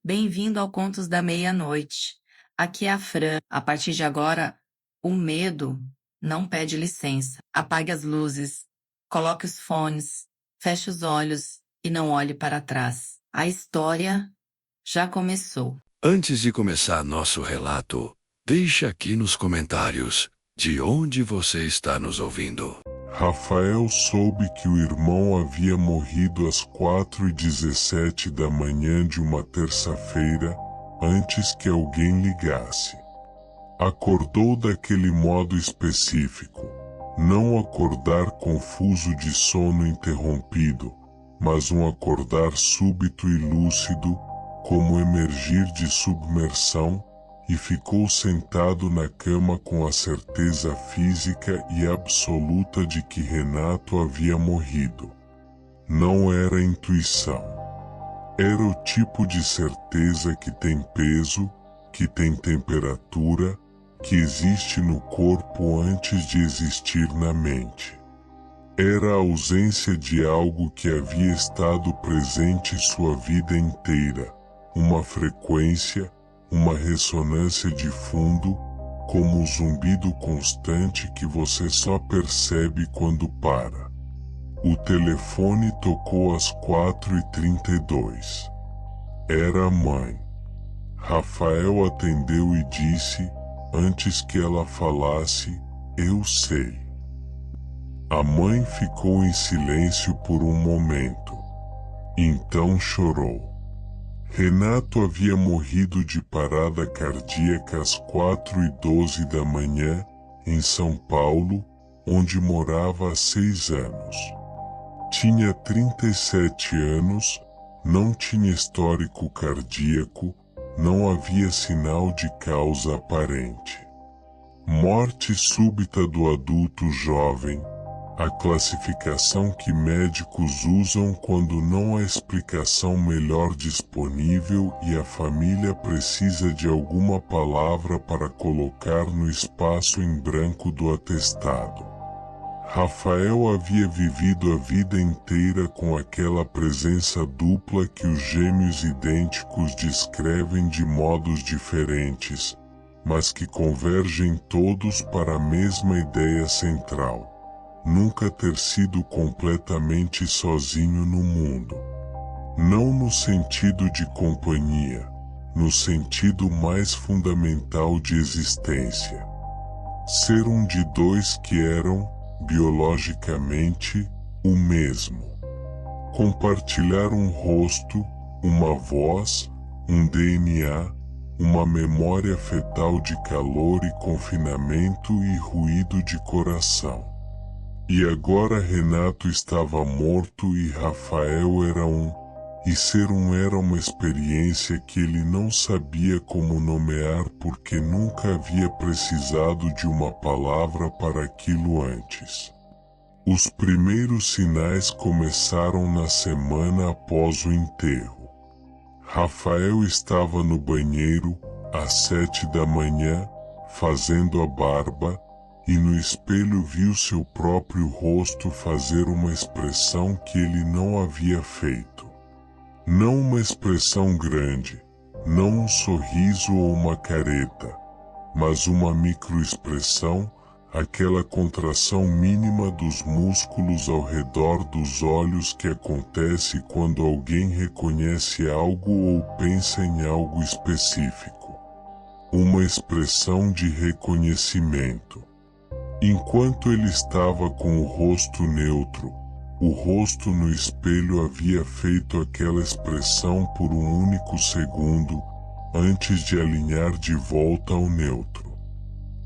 Bem-vindo ao Contos da Meia-Noite. Aqui é a Fran. A partir de agora, o medo não pede licença. Apague as luzes, coloque os fones, feche os olhos e não olhe para trás. A história já começou. Antes de começar nosso relato, deixe aqui nos comentários de onde você está nos ouvindo. Rafael soube que o irmão havia morrido às 4h17 da manhã de uma terça-feira, antes que alguém ligasse. Acordou daquele modo específico, não acordar confuso de sono interrompido, mas um acordar súbito e lúcido, como emergir de submersão, e ficou sentado na cama com a certeza física e absoluta de que Renato havia morrido. Não era intuição. Era o tipo de certeza que tem peso, que tem temperatura, que existe no corpo antes de existir na mente. Era a ausência de algo que havia estado presente sua vida inteira, uma frequência, uma ressonância de fundo, como o zumbido constante que você só percebe quando para. O telefone tocou às 4h32. Era a mãe. Rafael atendeu e disse, antes que ela falasse, "Eu sei." A mãe ficou em silêncio por um momento. Então chorou. Renato havia morrido de parada cardíaca às 4h12 da manhã, em São Paulo, onde morava há 6 anos. Tinha 37 anos, não tinha histórico cardíaco, não havia sinal de causa aparente. Morte súbita do adulto jovem, a classificação que médicos usam quando não há explicação melhor disponível e a família precisa de alguma palavra para colocar no espaço em branco do atestado. Rafael havia vivido a vida inteira com aquela presença dupla que os gêmeos idênticos descrevem de modos diferentes, mas que convergem todos para a mesma ideia central: nunca ter sido completamente sozinho no mundo. Não no sentido de companhia, no sentido mais fundamental de existência. Ser um de dois que eram, biologicamente, o mesmo. Compartilhar um rosto, uma voz, um DNA, uma memória fetal de calor e confinamento e ruído de coração. E agora Renato estava morto e Rafael era e ser era uma experiência que ele não sabia como nomear porque nunca havia precisado de uma palavra para aquilo antes. Os primeiros sinais começaram na semana após o enterro. Rafael estava no banheiro, às 7 da manhã, fazendo a barba, e no espelho viu seu próprio rosto fazer uma expressão que ele não havia feito. Não uma expressão grande, não um sorriso ou uma careta, mas uma microexpressão, aquela contração mínima dos músculos ao redor dos olhos que acontece quando alguém reconhece algo ou pensa em algo específico. Uma expressão de reconhecimento. Enquanto ele estava com o rosto neutro, o rosto no espelho havia feito aquela expressão por um único segundo, antes de alinhar de volta ao neutro.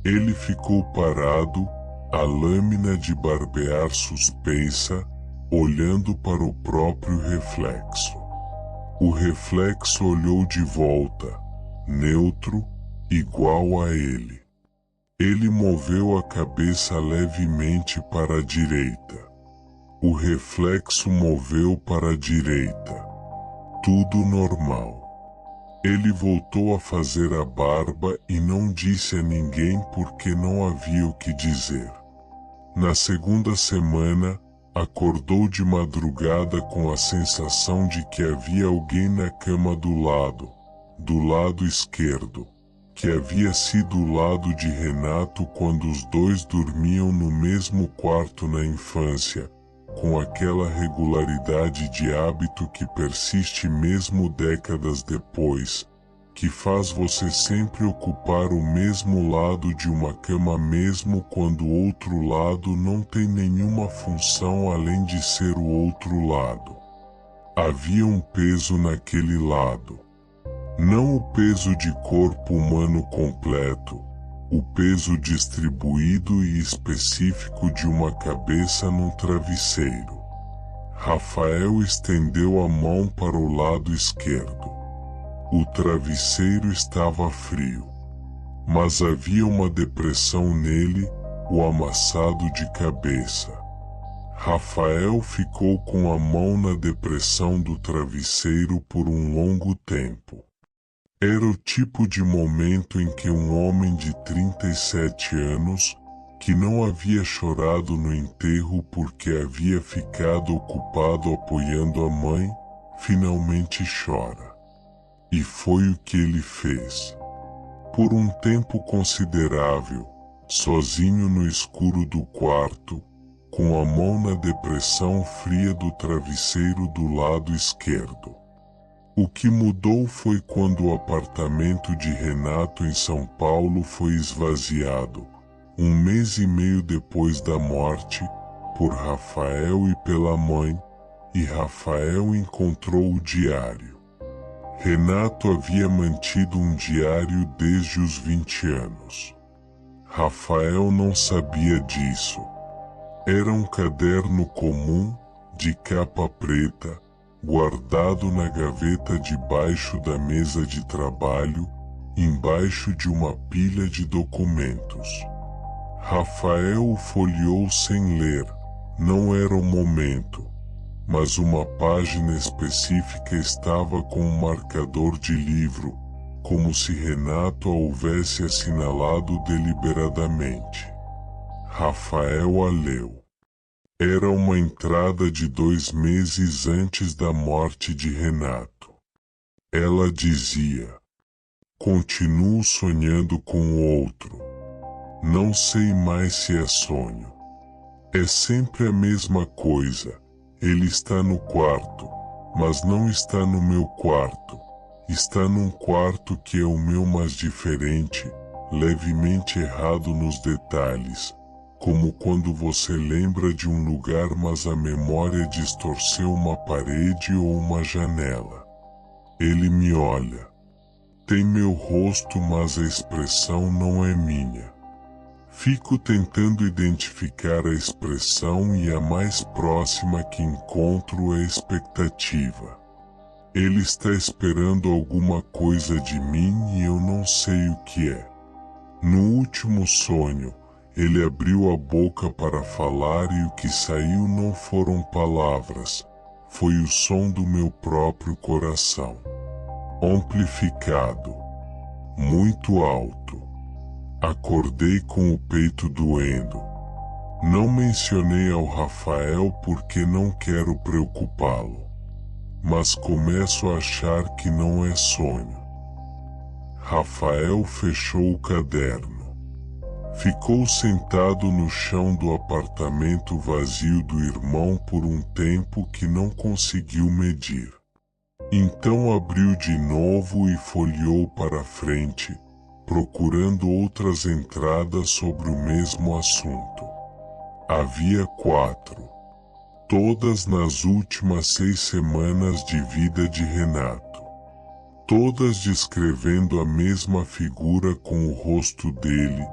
Ele ficou parado, a lâmina de barbear suspensa, olhando para o próprio reflexo. O reflexo olhou de volta, neutro, igual a ele. Ele moveu a cabeça levemente para a direita. O reflexo moveu para a direita. Tudo normal. Ele voltou a fazer a barba e não disse a ninguém porque não havia o que dizer. Na segunda semana, acordou de madrugada com a sensação de que havia alguém na cama do lado, do lado esquerdo, que havia sido o lado de Renato quando os dois dormiam no mesmo quarto na infância, com aquela regularidade de hábito que persiste mesmo décadas depois, que faz você sempre ocupar o mesmo lado de uma cama mesmo quando o outro lado não tem nenhuma função além de ser o outro lado. Havia um peso naquele lado. Não o peso de corpo humano completo, o peso distribuído e específico de uma cabeça num travesseiro. Rafael estendeu a mão para o lado esquerdo. O travesseiro estava frio, mas havia uma depressão nele, o amassado de cabeça. Rafael ficou com a mão na depressão do travesseiro por um longo tempo. Era o tipo de momento em que um homem de 37 anos, que não havia chorado no enterro porque havia ficado ocupado apoiando a mãe, finalmente chora. E foi o que ele fez. Por um tempo considerável, sozinho no escuro do quarto, com a mão na depressão fria do travesseiro do lado esquerdo. O que mudou foi quando o apartamento de Renato em São Paulo foi esvaziado, um mês e meio depois da morte, por Rafael e pela mãe, e Rafael encontrou o diário. Renato havia mantido um diário desde os 20 anos. Rafael não sabia disso. Era um caderno comum, de capa preta, guardado na gaveta debaixo da mesa de trabalho, embaixo de uma pilha de documentos. Rafael o folheou sem ler, não era o momento, mas uma página específica estava com um marcador de livro, como se Renato a houvesse assinalado deliberadamente. Rafael a leu. Era uma entrada de 2 meses antes da morte de Renato. Ela dizia: "Continuo sonhando com o outro. Não sei mais se é sonho. É sempre a mesma coisa. Ele está no quarto, mas não está no meu quarto. Está num quarto que é o meu, mas diferente, levemente errado nos detalhes, como quando você lembra de um lugar mas a memória distorceu uma parede ou uma janela. Ele me olha. Tem meu rosto, mas a expressão não é minha. Fico tentando identificar a expressão e a mais próxima que encontro é a expectativa. Ele está esperando alguma coisa de mim e eu não sei o que é. No último sonho, ele abriu a boca para falar e o que saiu não foram palavras, foi o som do meu próprio coração. Amplificado. Muito alto. Acordei com o peito doendo. Não mencionei ao Rafael porque não quero preocupá-lo. Mas começo a achar que não é sonho. Rafael fechou o caderno. Ficou sentado no chão do apartamento vazio do irmão por um tempo que não conseguiu medir. Então abriu de novo e folheou para frente, procurando outras entradas sobre o mesmo assunto. Havia 4. Todas nas últimas 6 semanas de vida de Renato. Todas descrevendo a mesma figura com o rosto dele,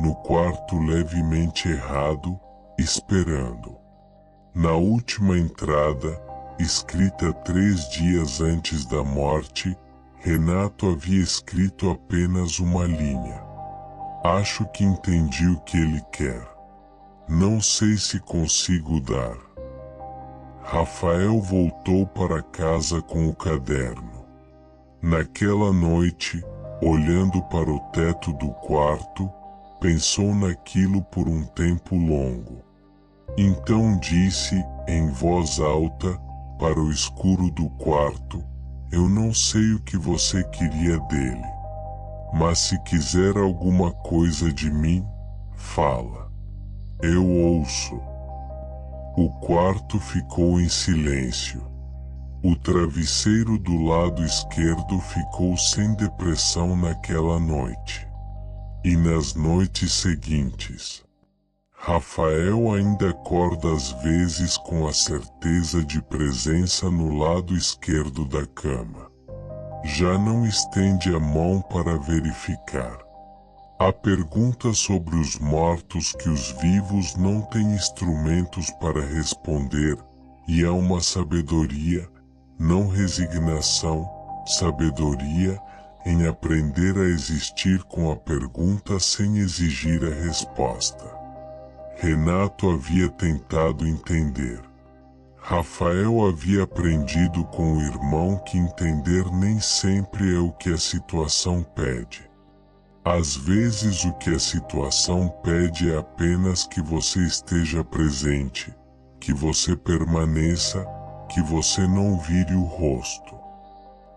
no quarto levemente errado, esperando. Na última entrada, escrita 3 dias antes da morte, Renato havia escrito apenas uma linha. Acho que entendi o que ele quer. Não sei se consigo dar. Rafael voltou para casa com o caderno. Naquela noite, olhando para o teto do quarto, pensou naquilo por um tempo longo. Então disse, em voz alta, para o escuro do quarto: Eu não sei o que você queria dele. Mas se quiser alguma coisa de mim, fala. Eu ouço. O quarto ficou em silêncio. O travesseiro do lado esquerdo ficou sem depressão naquela noite. E nas noites seguintes. Rafael ainda acorda às vezes com a certeza de presença no lado esquerdo da cama. Já não estende a mão para verificar. Há perguntas sobre os mortos que os vivos não têm instrumentos para responder, e há uma sabedoria, não resignação, sabedoria, em aprender a existir com a pergunta sem exigir a resposta. Renato havia tentado entender. Rafael havia aprendido com o irmão que entender nem sempre é o que a situação pede. Às vezes o que a situação pede é apenas que você esteja presente, que você permaneça, que você não vire o rosto.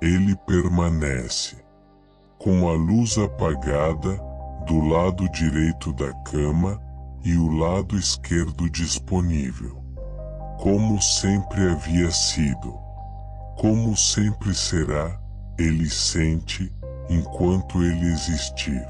Ele permanece. Com a luz apagada, do lado direito da cama, e o lado esquerdo disponível. Como sempre havia sido. Como sempre será, ele sente, enquanto ele existir.